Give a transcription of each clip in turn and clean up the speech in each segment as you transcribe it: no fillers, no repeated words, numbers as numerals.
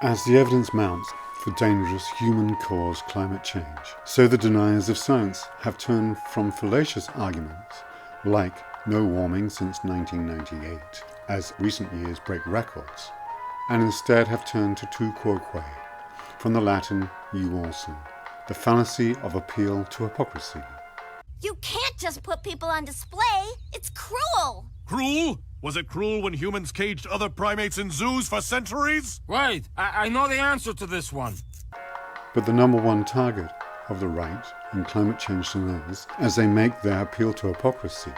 As the evidence mounts for dangerous human-caused climate change, so the deniers of science have turned from fallacious arguments, like no warming since 1998, as recent years break records, and instead have turned to tu quoque, from the Latin you also, the fallacy of appeal to hypocrisy. You can't just put people on display. It's cruel. Cruel? Was it cruel when humans caged other primates in zoos for centuries? Wait, I know the answer to this one. But the number one target of the right and climate change deniers, as they make their appeal to hypocrisy,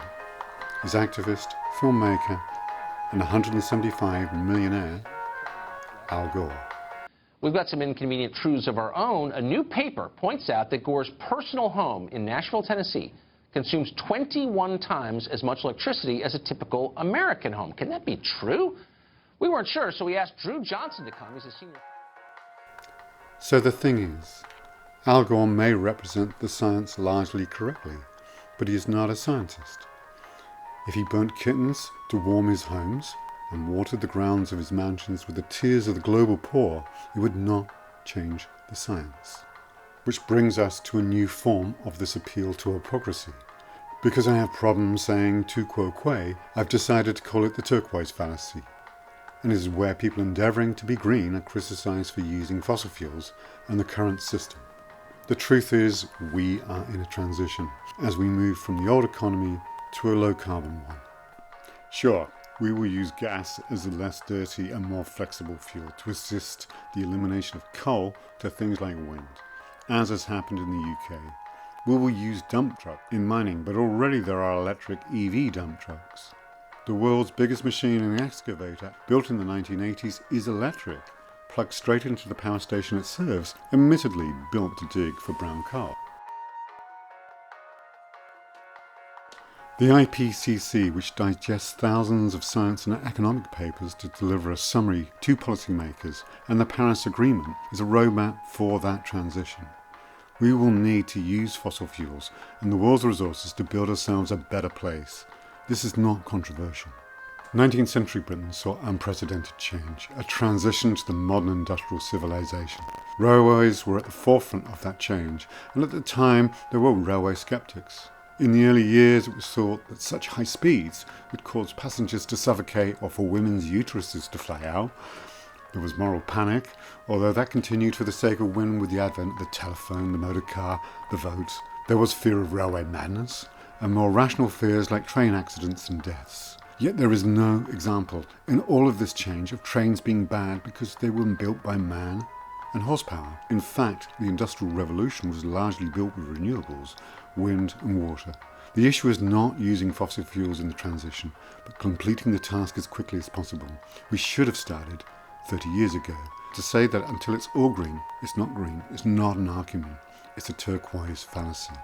is activist, filmmaker, and 175 millionaire Al Gore. We've got some inconvenient truths of our own. A new paper points out that Gore's personal home in Nashville, Tennessee, consumes 21 times as much electricity as a typical American home. Can that be true? We weren't sure, so we asked Drew Johnson to come. He's a senior. So the thing is, Al Gore may represent the science largely correctly, but he is not a scientist. If he burnt kittens to warm his homes and watered the grounds of his mansions with the tears of the global poor, it would not change the science. Which brings us to a new form of this appeal to hypocrisy. Because I have problems saying tu quoque, I've decided to call it the Turquoise Fallacy. And it is where people endeavouring to be green are criticised for using fossil fuels and the current system. The truth is, we are in a transition as we move from the old economy to a low carbon one. Sure, we will use gas as a less dirty and more flexible fuel to assist the elimination of coal to things like wind, as has happened in the UK. We will use dump trucks in mining, but already there are electric EV dump trucks. The world's biggest machine, an excavator, built in the 1980s, is electric, plugged straight into the power station it serves, admittedly built to dig for brown coal. The IPCC, which digests thousands of science and economic papers to deliver a summary to policymakers, and the Paris Agreement is a roadmap for that transition. We will need to use fossil fuels and the world's resources to build ourselves a better place. This is not controversial. 19th century Britain saw unprecedented change, a transition to the modern industrial civilization. Railways were at the forefront of that change, and at the time there were railway skeptics. In the early years, it was thought that such high speeds would cause passengers to suffocate or for women's uteruses to fly out. There was moral panic, although that continued for the sake of winning with the advent of the telephone, the motor car, the vote. There was fear of railway madness, and more rational fears like train accidents and deaths. Yet there is no example in all of this change of trains being bad because they were built by man and horsepower. In fact, the Industrial Revolution was largely built with renewables, wind and water. The issue is not using fossil fuels in the transition, but completing the task as quickly as possible. We should have started 30 years ago. To say that until it's all green, it's not green, is not an argument. It's a turquoise fallacy.